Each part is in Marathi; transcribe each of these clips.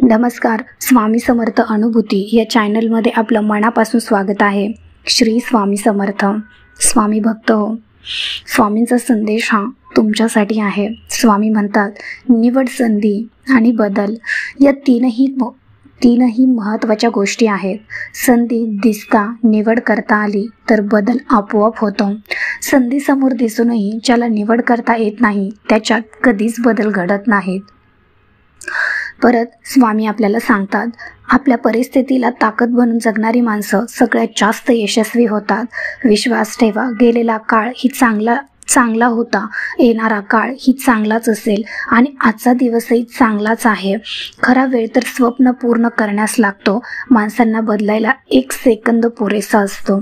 नमस्कार. स्वामी समर्थ अनुभूती या चॅनलमध्ये आपलं मनापासून स्वागत आहे. श्री स्वामी समर्थ. स्वामी भक्त हो, स्वामींचा संदेश हा तुमच्यासाठी आहे. स्वामी म्हणतात, निवड, संधी आणि बदल या तीनही महत्त्वाच्या गोष्टी आहेत. संधी दिसता निवड करता आली तर बदल आपोआप होतो. संधी समोर दिसूनही ज्याला निवड करता येत नाही त्याच्यात कधीच बदल घडत नाहीत. परत स्वामी आपल्याला सांगतात, आपल्या परिस्थितीला ताकद बनून जगणारी माणसं सगळ्यात जास्त यशस्वी होतात. विश्वास ठेवा, गेलेला काळ ही चांगला होता, येणारा काळ ही चांगलाच असेल आणि आजचा दिवसही चांगलाच आहे. खरा वेळ तर स्वप्न पूर्ण करण्यास लागतो. माणसांना बदलायला 1 सेकंद पुरेसा असतो.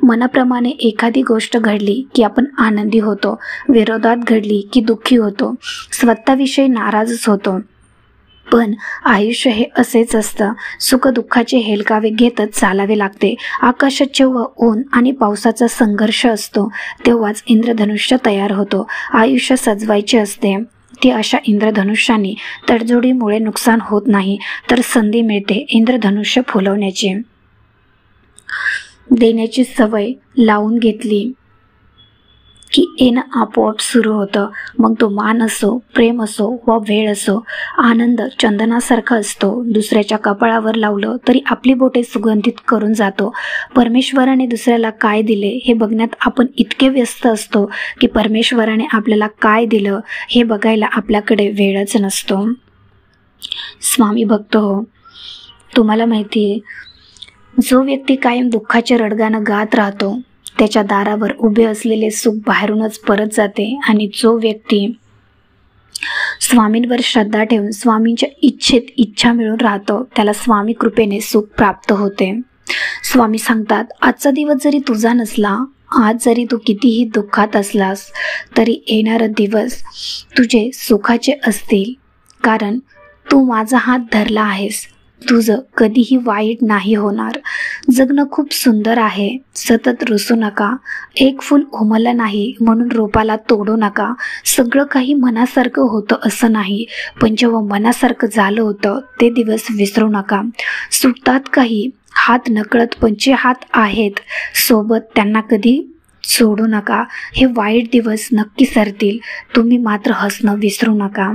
मनाप्रमाणे एखादी गोष्ट घडली की आपण आनंदी होतो, विरोधात घडली की दुःखी होतो, स्वतःविषयी नाराजच होतो. पण आयुष्य हे असेच असतं. सुखदुःखाचे हेलकावे घेतच चालावे लागते. आकाशात जेव्हा ऊन आणि पावसाचा संघर्ष असतो तेव्हाच इंद्रधनुष्य तयार होतो. आयुष्य सजवायचे असते ते अशा इंद्रधनुष्याने तडजोडीमुळे नुकसान होत नाही, तर संधी मिळते इंद्रधनुष्य फुलवण्याची. देण्याची सवय लावून घेतली की येणं आपोआप सुरू होतं. मग तो मान असो, प्रेम असो वा वेळ असो. आनंद चंदनासारखा असतो. दुसऱ्याच्या कपाळावर लावलं तरी आपली बोटे सुगंधित करून जातो. परमेश्वराने दुसऱ्याला काय दिले हे बघण्यात आपण इतके व्यस्त असतो की परमेश्वराने आपल्याला काय दिलं हे बघायला आपल्याकडे वेळच नसतो. स्वामी भक्त हो, तुम्हाला माहिती आहे, जो व्यक्ती कायम दुःखाचे रडगाणं गात राहतो त्याच्या दारावर उभे असलेले सुख बाहेरूनच परत जाते. आणि जो व्यक्ती स्वामींवर श्रद्धा ठेवून स्वामींच्या इच्छेत इच्छा मिळून राहतो त्याला स्वामी कृपेने सुख प्राप्त होते. स्वामी सांगतात, आजचा दिवस जरी तुझा नसला, आज जरी तू कितीही दुःखात असलास तरी येणारा दिवस तुझे सुखाचे असतील, कारण तू माझा हात धरला आहेस. तुझं कधीही वाईट नाही होणार. जगणं खूप सुंदर आहे. सतत रुसू नका. एक फूल उमललं नाही म्हणून रोपाला तोडू नका. सगळं काही मनासारखं होतं असं नाही, पण जेव्हा मनासारखं झालं होतं ते दिवस विसरू नका. सुटतात काही हात नकळत, पण जे हात आहेत सोबत त्यांना कधी सोडू नका. हे वाईट दिवस नक्की सरतील, तुम्ही मात्र हसणं विसरू नका.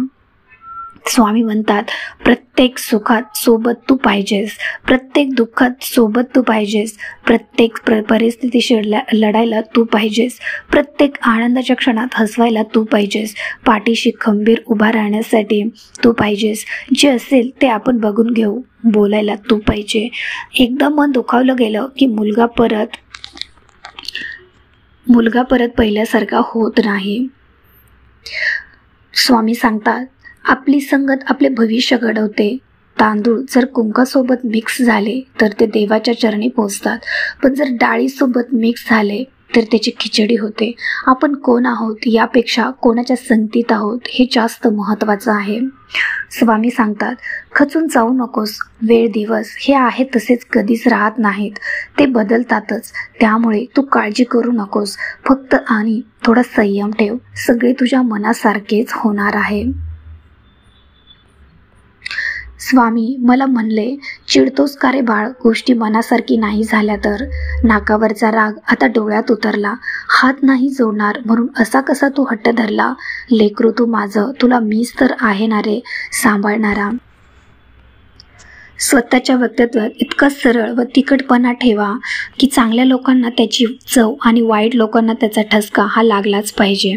स्वामी म्हणतात, प्रत्येक सुखात सोबत तू पाहिजेस, प्रत्येक दुःखात सोबत तू पाहिजेस, प्रत्येक परिस्थितीशी लढायला तू पाहिजेस, प्रत्येक आनंदाच्या क्षणात हसवायला तू पाहिजेस, पाठीशी खंबीर उभा राहण्यासाठी तू पाहिजेस. जे असेल ते आपण बघून घेऊ, बोलायला तू पाहिजे. एकदा मन दुखावलं गेलं की मुलगा परत पहिल्यासारखा होत नाही. स्वामी सांगतात, आपली संगत आपले भविष्य घडवते. तांदूळ जर कुंकासोबत मिक्स झाले तर ते देवाच्या चरणी पोचतात, पण जर डाळीसोबत मिक्स झाले तर त्याची खिचडी होते. आपण कोण आहोत यापेक्षा कोणाच्या संगतीत आहोत हे जास्त महत्त्वाचं आहे. स्वामी सांगतात, खचून जाऊ नकोस. वेळ, दिवस हे आहे तसेच कधीच राहत नाहीत, ते बदलतातच. त्यामुळे तू काळजी करू नकोस. फक्त आणि थोडा संयम ठेव. सगळे तुझ्या मनासारखेच होणार आहे. स्वामी मला म्हणले, चिडतोस का रे बाळ? गोष्टी मनासारखी नाही झाल्या तर? नाकावरचा राग आता डोळ्यात उतरला. हात नाही जोडणार म्हणून असा कसा तू हट्ट धरला? लेकरू तू माझं, तुला मीच तर आहे ना रे सांभाळणारा. स्वतःच्या वक्तव्यात इतका सरळ व तिखटपणा ठेवा की चांगल्या लोकांना त्याची चव आणि वाईट लोकांना त्याचा ठसका हा लागलाच पाहिजे.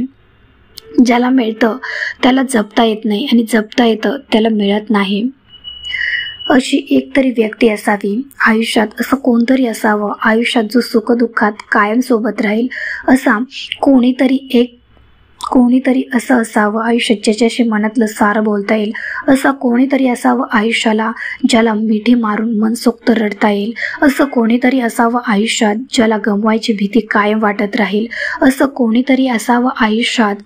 ज्याला मिळतं त्याला जपता येत नाही आणि जपता येतं त्याला मिळत नाही. अशी एकतरी व्यक्ती असावी आयुष्यात. असं कोणतरी असावं आयुष्यात जो सुखदुःखात कायम सोबत राहील. असा कोणीतरी असं असावं आयुष्यात ज्याच्याशी मनातलं सारं बोलता येईल. असं कोणीतरी असावं आयुष्याला ज्याला मिठी मारून मनसोक्त रडता येईल. असं कोणीतरी असावं आयुष्यात ज्याला गमवायची भीती कायम वाटत राहील. असं कोणीतरी असावं आयुष्यात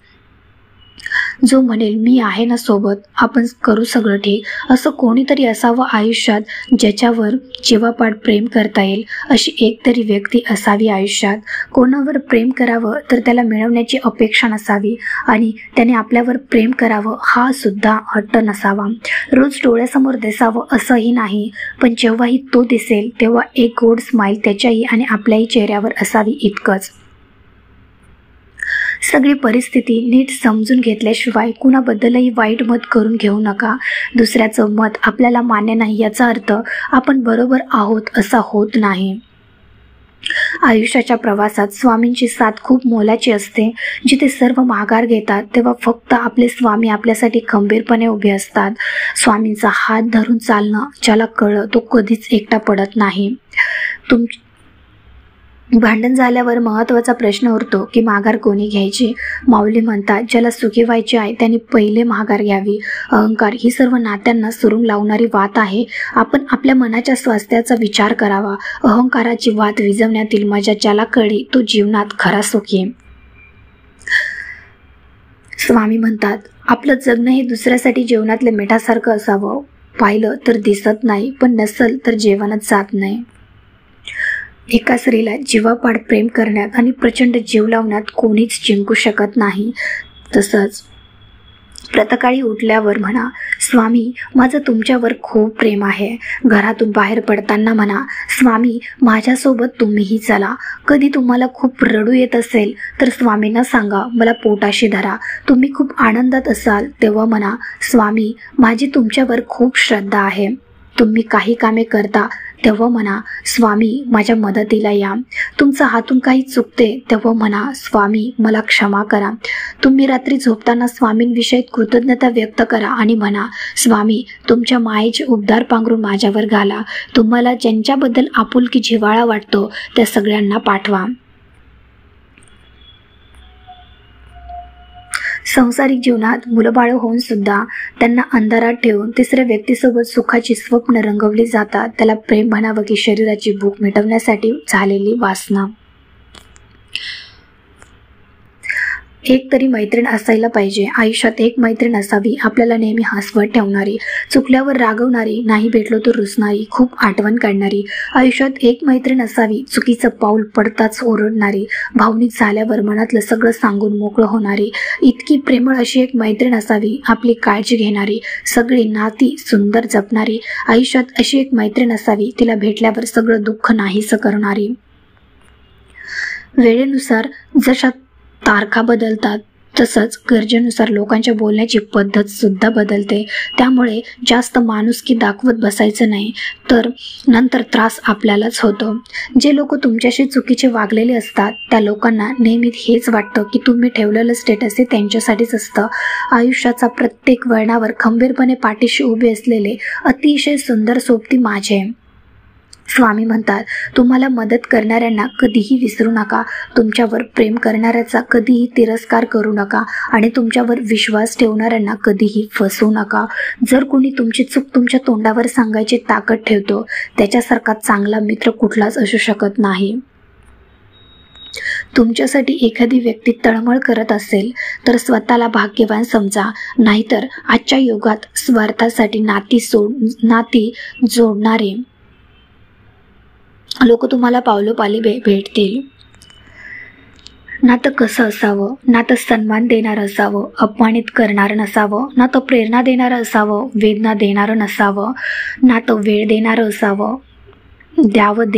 जो म्हणेल मी आहे ना सोबत, आपण करू सगळं ठीक, असं कोणीतरी असावं आयुष्यात, ज्याच्यावर जीवापाड प्रेम करता येईल. अशी एक तरी व्यक्ती असावी आयुष्यात. कोणावर प्रेम करावं तर त्याला मिळवण्याची अपेक्षा नसावी आणि त्याने आपल्यावर प्रेम करावं हा सुद्धा हट्ट नसावा. रोज डोळ्यासमोर दिसावं असंही नाही, पण जेव्हाही तो दिसेल तेव्हा एक गोड स्माईल त्याच्याही आणि आपल्याही चेहऱ्यावर असावी, इतकंच. सगळी परिस्थिती नीट समजून घेतल्याशिवाय कुणाबद्दलही वाईट मत करून घेऊ नका. दुसऱ्याचं मत आपल्याला मान्य नाही याचा अर्थ आपण बरोबर आहोत असा होत नाही. आयुष्याच्या प्रवासात स्वामींची साथ खूप मोलाची असते. जिथे सर्व माघार घेतात तेव्हा फक्त आपले स्वामी आपल्यासाठी खंबीरपणे उभे असतात. स्वामींचा हात धरून चालणं ज्याला कळलं तो कधीच एकटा पडत नाही. भांडण झाल्यावर महत्त्वाचा प्रश्न उरतो की माघार कोणी घ्यायची. माऊली म्हणतात, ज्याला सुखी व्हायचे आहे त्यांनी पहिले माघार घ्यावी. अहंकार ही सर्व नात्यांना सुरुंग लावणारी वात आहे. आपण आपल्या मनाच्या स्वास्थ्याचा विचार करावा. अहंकाराची वात विझवण्यातील मजा ज्याला कळली तो जीवनात खरा सुखी. स्वामी म्हणतात, आपलं जगणं हे दुसऱ्यासाठी जेवणातल्या मिठासारखं असावं. पाहिलं तर दिसत नाही, पण नसल तर जेवणच जात नाही. एका स्त्रीला जीवापाड प्रेम करण्यात आणि प्रचंड जीव लावण्यात कोणीच जिंकू शकत नाही. तसंच प्रातःकाळी उठल्यावर म्हणा, स्वामी माझं तुमच्यावर खूप प्रेम आहे. घरातून बाहेर पडताना म्हणा, स्वामी माझ्यासोबत तुम्हीही चला. कधी तुम्हाला खूप रडू येत असेल तर स्वामींना सांगा, मला पोटाशी धरा. तुम्ही खूप आनंदात असाल तेव्हा म्हणा, स्वामी माझी तुमच्यावर खूप श्रद्धा आहे. तुम्ही काही कामे करता तेव्हा म्हणा, स्वामी माझ्या मदतीला या. तुमच्या हातून काही चुकते तेव्हा म्हणा, स्वामी मला क्षमा करा. तुम्ही रात्री झोपताना स्वामींविषयी कृतज्ञता व्यक्त करा आणि म्हणा, स्वामी तुमच्या मायेचे उबदार पांघरून माझ्यावर घाला. तुम्हाला ज्यांच्याबद्दल आपुलकी जिव्हाळा वाटतो त्या सगळ्यांना पाठवा. संसारिक जीवनात मुलंबाळं होऊन सुद्धा त्यांना अंधारात ठेवून तिसऱ्या व्यक्तीसोबत सुखाची स्वप्न रंगवली जातात. त्याला प्रेम म्हणावं की शरीराची भूक मिटवण्यासाठी झालेली वासना. एक तरी मैत्रीण असायला पाहिजे. आयुष्यात एक मैत्रीण असावी, आपल्याला नेहमी हसवत ठेवणारी, चुकल्यावर रागवणारी, नाही भेटलो तर रुसणारी, खूप आठवण काढणारी. आयुष्यात एक मैत्रीण असावी, चुकीचं पाऊल पडताच ओरडणारी, भावनिक झाल्यावर मनातलं सगळं सांगून मोकळं होणारी. इतकी प्रेमळ अशी एक मैत्रीण असावी, आपली काळजी घेणारी, सगळी नाती सुंदर जपणारी. आयुष्यात अशी एक मैत्रीण असावी, तिला भेटल्यावर सगळं दुःख नाहीसं करणारी. वेळेनुसार जशा तारखा बदलतात तसंच गरजेनुसार लोकांच्या बोलण्याची पद्धत सुद्धा बदलते. त्यामुळे जास्त माणुसकी दाखवत बसायचं नाही, तर नंतर त्रास आपल्यालाच होतो. जे लोक तुमच्याशी चुकीचे वागलेले असतात त्या लोकांना नेहमी हेच वाटतं की तुम्ही ठेवलेलं स्टेटस हे त्यांच्यासाठीच असतं. आयुष्याचा प्रत्येक वळणावर खंबीरपणे पाठीशी उभे असलेले अतिशय सुंदर सोबती माझे. स्वामी म्हणतात, तुम्हाला मदत करणाऱ्यांना कधीही विसरू नका. तुमच्यावर प्रेम करणाऱ्याचा कधीही तिरस्कार करू नका आणि तुमच्यावर विश्वास ठेवणाऱ्यांना कधीही फसवू नका. जर कोणी तुमची चूक तुमच्या तोंडावर सांगायची ताकद ठेवतो त्याच्यासारखा चांगला मित्र कुठलाच असू शकत नाही. तुमच्यासाठी एखादी व्यक्ती तळमळ करत असेल तर स्वतःला भाग्यवान समजा. नाहीतर आजच्या युगात स्वार्थासाठी नाती जोडणारे लोक तुम्हाला पावलोपाली भेटतील. नातं कसं असावं? नातं सन्मान देणारं असावं, अपमानित करणारं नसावं. नातं प्रेरणा देणारं असावं, वेदना देणारं नसावं. नातं वेळ देणारं असावं, द्यावं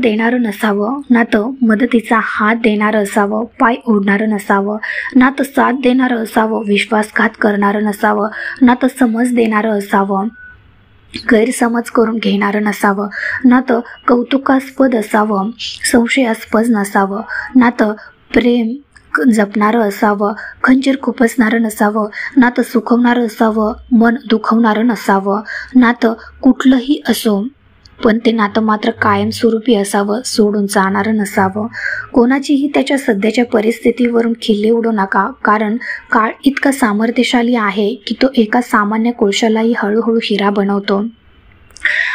देणारं नसावं. नातं मदतीचा हात देणारं असावं, पाय ओढणारं नसावं. नातं साथ देणारं असावं, विश्वासघात करणारं नसावं. नातं समज देणारं असावं, गैरसमज करून घेणारं नसावं. नातं कौतुकास्पद असावं, संशयास्पद नसावं. नातं प्रेम जपणारं असावं, खंजीर खुपसणारं नसावं. नातं सुखवणारं असावं, मन दुखवणारं नसावं. नातं कुठलंही असो पण ते नातं मात्र कायमस्वरूपी असावं, सोडून जाणारं नसावं. कोणाचीही त्याच्या सध्याच्या परिस्थितीवरून खिल्ली उडू नका, कारण काळ इतका सामर्थ्यशाली आहे की तो एका सामान्य कोळशालाही हळूहळू हिरा बनवतो.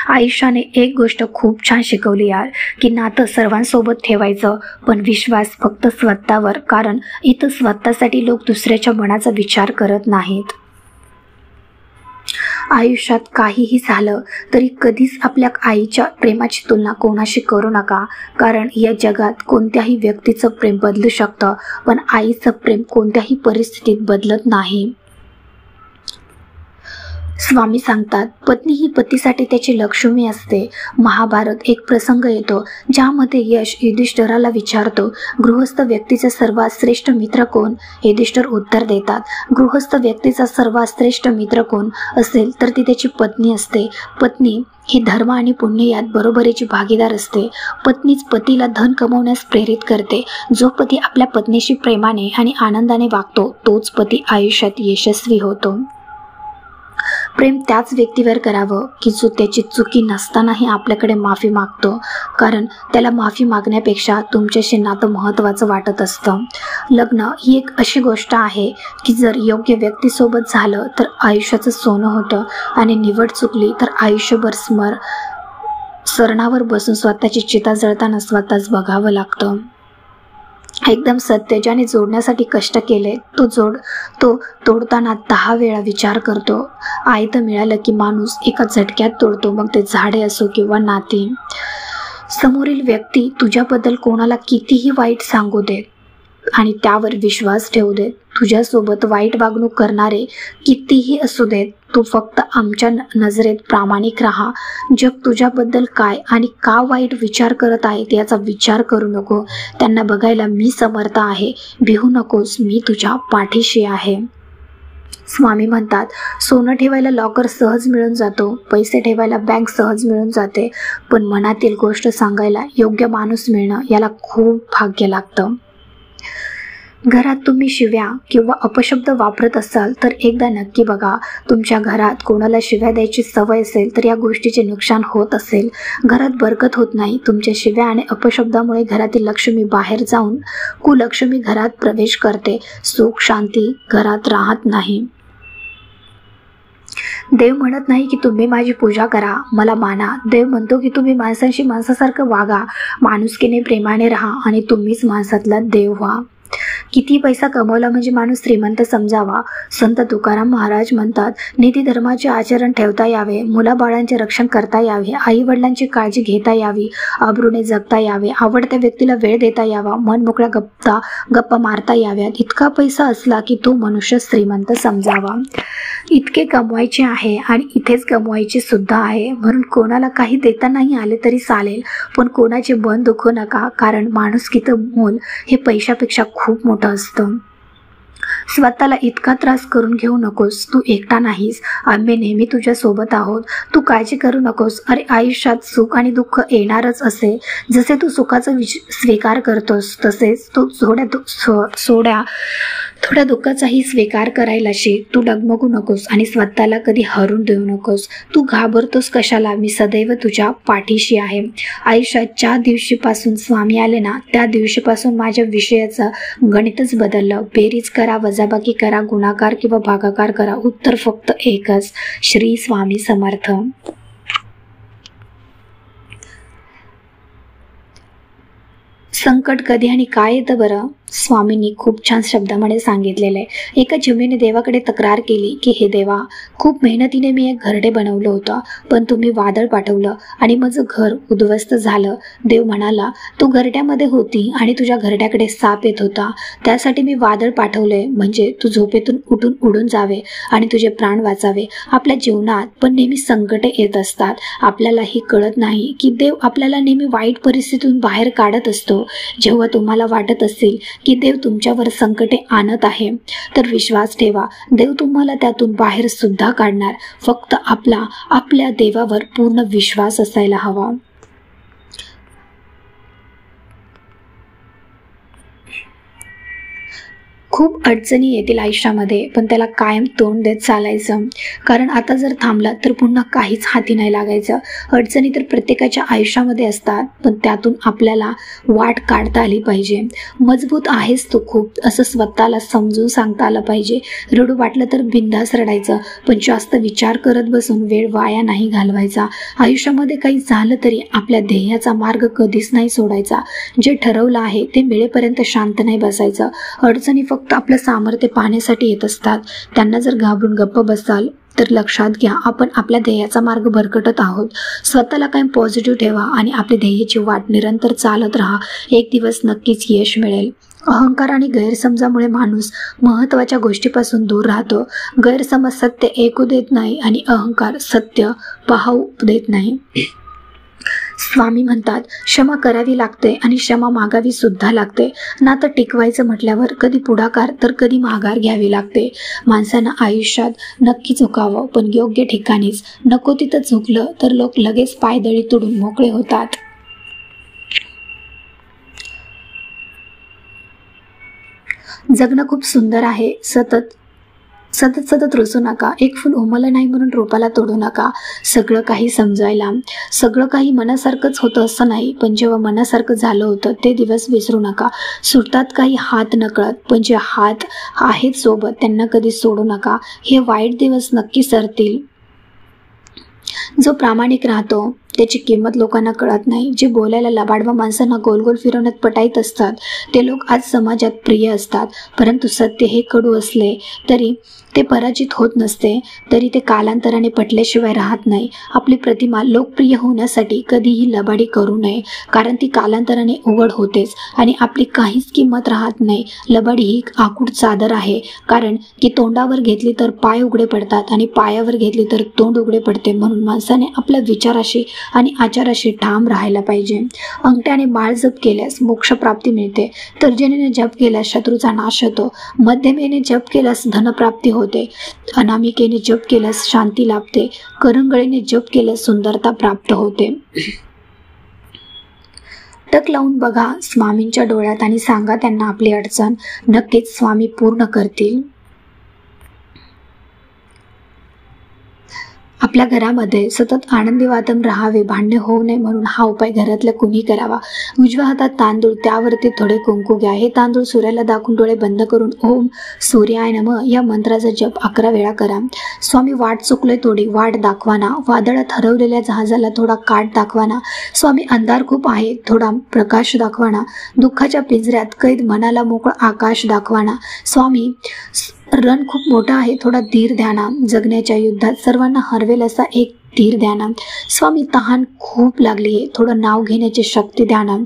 आयुष्याने एक गोष्ट खूप छान शिकवली यार, की नातं सर्वांसोबत ठेवायचं, पण विश्वास फक्त स्वतःवर, कारण इथं स्वतःसाठी लोक दुसऱ्याच्या मनाचा विचार करत नाहीत. आयुष्यात काहीही झालं तरी कधीच आपल्या आईच्या प्रेमाची तुलना कोणाशी करू नका, कारण या जगात कोणत्याही व्यक्तीचं प्रेम बदलू शकतं, पण आईचं प्रेम कोणत्याही परिस्थितीत बदलत नाही. स्वामी सांगतात, पत्नी ही पतीसाठी त्याची लक्ष्मी असते. महाभारत एक प्रसंग येतो ज्यामध्ये यश युधिष्ठिराला विचारतो, गृहस्थ व्यक्तीचा सर्वात श्रेष्ठ मित्र कोण? युधिष्ठिर उत्तर देतात, गृहस्थ व्यक्तीचा सर्वात श्रेष्ठ मित्र कोण असेल तर ती त्याची पत्नी असते. पत्नी ही धर्म आणि पुण्य यात बरोबरीची भागीदार असते. पत्नीच पतीला धन कमवण्यास प्रेरित करते. जो पती आपल्या पत्नीशी प्रेमाने आणि आनंदाने वागतो तोच पती आयुष्यात यशस्वी होतो. प्रेम त्याच व्यक्तीवर करावं की जो त्याची चुकी नसतानाही आपल्याकडे माफी मागतो, कारण त्याला माफी मागण्यापेक्षा तुमच्याशी नातं महत्त्वाचं वाटत असतं. लग्न ही एक अशी गोष्ट आहे की जर योग्य व्यक्तीसोबत झालं तर आयुष्याचं सोनं होतं, आणि निवड चुकली तर आयुष्यभर सरणावर बसून स्वतःची चिता जळताना स्वतःच बघावं लागतं. एकदम सत्य ज्याने जोडण्यासाठी कष्ट केले तो तोडताना 10 वेळा विचार करतो. आयतं मिळालं की माणूस एका झटक्यात तोडतो, मग ते झाडे असो किंवा नाती. समोरील व्यक्ती तुझ्याबद्दल कोणाला कितीही वाईट सांगू दे आणि त्यावर विश्वास ठेवू दे. तुझ्यासोबत वाईट वागणूक करणारे कितीही असू देत, तू फक्त आमच्या नजरेत प्रामाणिक राहा. जग तुझ्याबद्दल काय आणि का वाईट विचार करत आहे याचा विचार करू नको. त्यांना बघायला मी समर्थ आहे. भिवू नकोस, मी तुझ्या पाठीशी आहे. स्वामी म्हणतात, सोनं ठेवायला लॉकर सहज मिळून जातो, पैसे ठेवायला बँक सहज मिळून जाते, पण मनातील गोष्ट सांगायला योग्य माणूस मिळणं याला खूप भाग्य लागतं. घरात तुम्ही शिव्या किंवा अपशब्द वापरत असाल तर एकदा नक्की बघा. तुमच्या घरात कोणाला शिव्या द्यायची सवय असेल तर या गोष्टीचे नुकसान होत असेल. घरात बरकत होत नाही. तुमच्या शिव्या आणि अपशब्दामुळे घरातील लक्ष्मी बाहेर जाऊन कुलक्ष्मी घरात प्रवेश करते. सुख शांती घरात राहत नाही. देव म्हणत नाही की तुम्ही माझी पूजा करा, मला माना. देव म्हणतो की तुम्ही माणसांशी माणसासारखं वागा, माणुसकीने प्रेमाने राहा आणि तुम्हीच माणसातला देव व्हा. किती पैसा कमवला म्हणजे माणूस श्रीमंत समजावा. संत तुकाराम महाराज म्हणतात, नीती धर्माचे आचरण ठेवता यावे, मुलाबाळांचे रक्षण करता यावे, आई वडिलांची काळजी घेता यावी, अब्रूने जगता यावे, आवडत्या व्यक्तीला वेळ देता यावा, मन मोकळ्या गप्पा मारता याव्यात. इतका पैसा असला की तो मनुष्य श्रीमंत समजावा. इतके कमवायचे आहे आणि इथेच कमवायचे सुद्धा आहे, म्हणून कोणाला काही देता नाही आले तरी चालेल, पण कोणाचे मन दुखवू नका, कारण माणुसकीचं मोल हे पैशापेक्षा खूप मोठं असतं. स्वतःला इतका त्रास करून घेऊ नकोस. तू एकटा नाहीस, आम्ही नेहमी तुझ्या सोबत आहोत. तू काळजी करू नकोस. अरे, आयुष्यात सुख आणि दुःख येणारच असे. जसे तू सुखाचा स्वीकार करतोस तसेच तू थोड्या दुःखाचाही स्वीकार करायला शिक. तू डगमगू नकोस आणि स्वतःला कधी हरून देऊ नकोस. तू घाबरतोस कशाला? मी सदैव तुझ्या पाठीशी आहे. आयुष्यात ज्या दिवशीपासून स्वामी आले ना, त्या दिवशीपासून माझ्या विषयाचं गणितच बदललं. बेरीज करा, वजाबाकी करा, गुणाकार किंवा भागाकार करा, उत्तर फक्त एकच. श्री स्वामी समर्थ. संकट कधी आणि काय येतं बरं? स्वामींनी खूप छान शब्दामध्ये सांगितलेलं आहे. एका जमिनीने देवाकडे तक्रार केली की हे देवा, खूप मेहनतीने मी एक घरटे बनवलं होतं, पण तुम्ही वादळ पाठवलं आणि माझं घर उद्ध्वस्त झालं. देव म्हणाला, तू घरट्यामध्ये होती आणि तुझ्या घरट्याकडे साप येत होता, त्यासाठी मी वादळ पाठवले, म्हणजे तू झोपेतून उडून जावे आणि तुझे प्राण वाचावे. आपल्या जीवनात पण नेहमी संकटे येत असतात. आपल्यालाही कळत नाही की देव आपल्याला नेहमी वाईट परिस्थितीतून बाहेर काढत असतो. जेव्हा तुम्हाला वाटत असेल की देव तुमच्यावर संकटे आणत आहे, तर विश्वास ठेवा, देव तुम्हाला त्यातून बाहेर सुद्धा काढणार. फक्त आपल्या देवावर पूर्ण विश्वास असायला हवा. खूप अडचणी येतील आयुष्यामध्ये, पण त्याला कायम तोंड देत चालायचं. कारण आता जर थांबला तर पुन्हा काहीच हाती नाही लागायचं. अडचणी तर प्रत्येकाच्या आयुष्यामध्ये असतात, पण त्यातून आपल्याला वाट काढता आली पाहिजे. मजबूत आहेस तू खूप असं स्वतःला समजून सांगता आलं पाहिजे. रडू वाटलं तर बिनधास्त रडायचं, पण जास्त विचार करत बसून वेळ वाया नाही घालवायचा. आयुष्यामध्ये काही झालं तरी आपल्या ध्येयाचा मार्ग कधीच नाही सोडायचा. जे ठरवलं आहे ते मिळेपर्यंत शांत नाही बसायचं. अडचणी फक्त आपलं सामर्थ्य पाहण्यासाठी येत असतात. त्यांना जर घाबरून गप्प बसाल तर लक्षात घ्या, आपण आपल्या ध्येयाचा मार्ग भरकटत आहोत. स्वतःला कायम पॉझिटिव्ह ठेवा आणि आपली ध्येयाची वाट निरंतर चालत राहा. एक दिवस नक्कीच यश मिळेल. अहंकार आणि गैरसमजामुळे माणूस महत्त्वाच्या गोष्टीपासून दूर राहतो. गैरसमज सत्य ऐकू देत नाही आणि अहंकार सत्य पाहू देत नाही. स्वामी म्हणतात, क्षमा करावी लागते आणि क्षमा मागावी सुद्धा लागते. नातं टिकवायचं म्हटल्यावर कधी पुढाकार तर कधी माघार घ्यावी लागते. माणसानं आयुष्यात नक्की झुकावं, पण योग्य ठिकाणीच. नको तिथं झुकलं तर लोक लगेच पायदळी तोडून मोकळे होतात. जगणं खूप सुंदर आहे. सतत रुसू नका. एक फुल उमलं नाही म्हणून रोपाला तोडू नका. सगळं काही समजायला, सगळं काही मनासारखंच होतं असं नाही, पण जेव्हा मनासारखं झालं होतं ते दिवस विसरू नका. सुटतात काही हात नकळत, पण जे हात आहेत सोबत त्यांना कधी सोडू नका. हे वाईट दिवस नक्की सरतील. जो प्रामाणिक राहतो त्याची किंमत लोकांना कळत नाही. जे बोलायला लबाडवा माणसांना गोल गोल फिरवण्यात पटाईत असतात ते लोक आज समाजात प्रिय असतात. परंतु सत्य हे कडू असले तरी ते पराजित होत नसते, तरी ते कालांतराने पटल्याशिवाय राहत नाही. आपली प्रतिमा लोकप्रिय होण्यासाठी कधीही लबाडी करू नये, कारण ती कालांतराने उघड होतेच आणि आपली काहीच किंमत राहत नाही. लबाडी ही आखूड चादर आहे, कारण की तोंडावर घेतली तर पाय उघडे पडतात आणि पायावर घेतली तर तोंड उघडे पडते. म्हणून माणसाने आपल्या विचाराशी आणि आचाराशी ठाम राहायला पाहिजे. अंगठ्याने माळ जप केल्यास मोक्षप्राप्ती मिळते. तर्जनीने जप केल्यास शत्रूचा नाश होतो. मध्यमेने जप केल्यास धनप्राप्ती होते. अनामिकेने जप केल्यास शांती लाभते. करंगळीने जप केल्यास सुंदरता प्राप्त होते. टक लावून बघा स्वामींच्या डोळ्यात आणि सांगा त्यांना आपली अडचण. नक्कीच स्वामी पूर्ण करतील. आपल्या घरामध्ये सतत आनंदी वातावरण राहावे, भांडणे होऊ नये म्हणून हा उपाय घरातल्या कुणी करावा. उजव्या हातात तांदूळ, त्यावरती थोडे कुंकू घ्या. हे तांदूळ सूर्याला दाखवून डोळे बंद करून ओम सूर्याय नमः या मंत्राचा जप 11 वेळा करा. स्वामी वाट चुकले थोडी वाट दाखवाना. वादळात हरवलेल्या जहाजाला थोडा काठ दाखवाना. स्वामी अंधार खूप आहे, थोडा प्रकाश दाखवाना. दुःखाच्या पिंजऱ्यात कैद मनाला मोकळं आकाश दाखवाना. स्वामी रण खूप मोठा आहे, थोडा धीर द्याना. जगण्याच्या युद्धात सर्वांना हरवेल असा एक धीर द्याना. स्वामी तहान खूप लागली आहे, थोडं नाव घेण्याची शक्ती द्याना.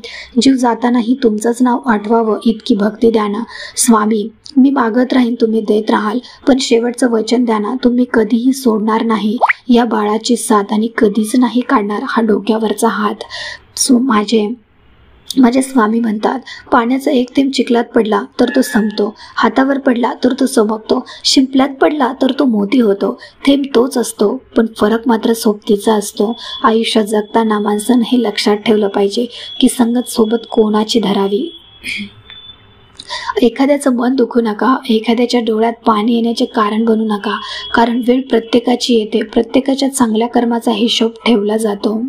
जीव जातानाही तुमचंच नाव आठवावं इतकी भक्ती द्याना. स्वामी मी मागत राहीन, तुम्ही देत राहाल, पण शेवटचं वचन द्याना, तुम्ही कधीही सोडणार नाही या बाळाची साथ आणि कधीच नाही काढणार हा डोक्यावरचा हात. माझे स्वामी म्हणतात, पाण्याचा एक थेंब चिखलात पडला तर तो संपतो, हातावर पडला तर तो चमकतो, शिंपल्यात पडला तर तो मोती होतो. थेंब तोच असतो, पण फरक मात्र सोबतीचा असतो. आयुष्यात जगताना माणसानं हे लक्षात ठेवलं पाहिजे की संगत सोबत कोणाची धरावी. एखाद्याचं मन दुखू नका. एखाद्याच्या डोळ्यात पाणी येण्याचे कारण बनू नका, कारण वेळ प्रत्येकाची येते. प्रत्येकाच्या चांगल्या कर्माचा हिशोब ठेवला जातो.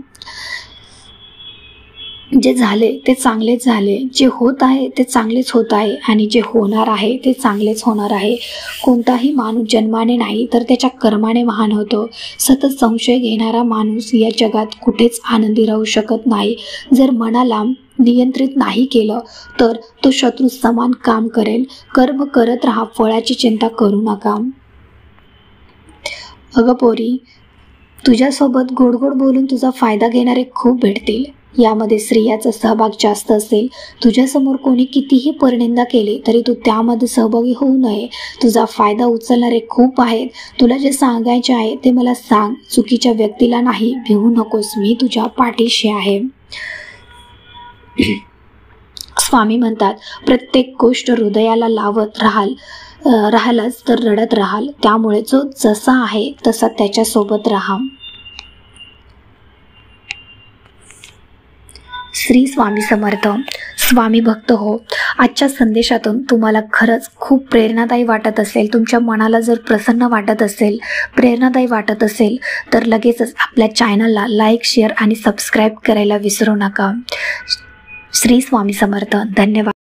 जे झाले ते चांगलेच झाले, जे होत आहे ते चांगलेच होत आहे आणि जे होणार आहे ते चांगलेच होणार आहे. कोणताही माणूस जन्माने नाही तर त्याच्या कर्माने महान होतो. सतत संशय घेणारा माणूस या जगात कुठेच आनंदी राहू शकत नाही. जर मनाला नियंत्रित नाही केलं तर तो शत्रू समान काम करेल. कर्म करत राहा, फळाची चिंता करू नका. अगं पोरी, तुझ्यासोबत गोड गोड बोलून तुझा फायदा घेणारे खूप भेटतील. यामध्ये स्त्रियाचा सहभाग जास्त असेल. तुझ्यासमोर कोणी कितीही परनिंदा केली तरी तू त्यामध्ये सहभागी होऊ नये. तुझा फायदा उचलणारे खूप आहेत. तुला जे सांगायचे आहे ते मला सांग. चुकीच्या व्यक्तीला नाही भिवू नकोस, मी तुझ्या पाठीशी आहे. स्वामी म्हणतात, प्रत्येक गोष्ट हृदयाला लावत राहालच तर रडत राहाल. त्यामुळे जो जसा आहे तसा त्याच्यासोबत राहा. श्री स्वामी समर्थ. स्वामी भक्त हो. आजच्या संदेशातून तुम्हाला खरंच खूप प्रेरणादायी वाटत असेल, तुमच्या मनाला जर प्रसन्न वाटत असेल, प्रेरणादायी वाटत असेल तर लगेचच आपल्या चॅनलला लाईक, शेअर आणि सबस्क्राईब करायला विसरू नका. श्री स्वामी समर्थ. धन्यवाद.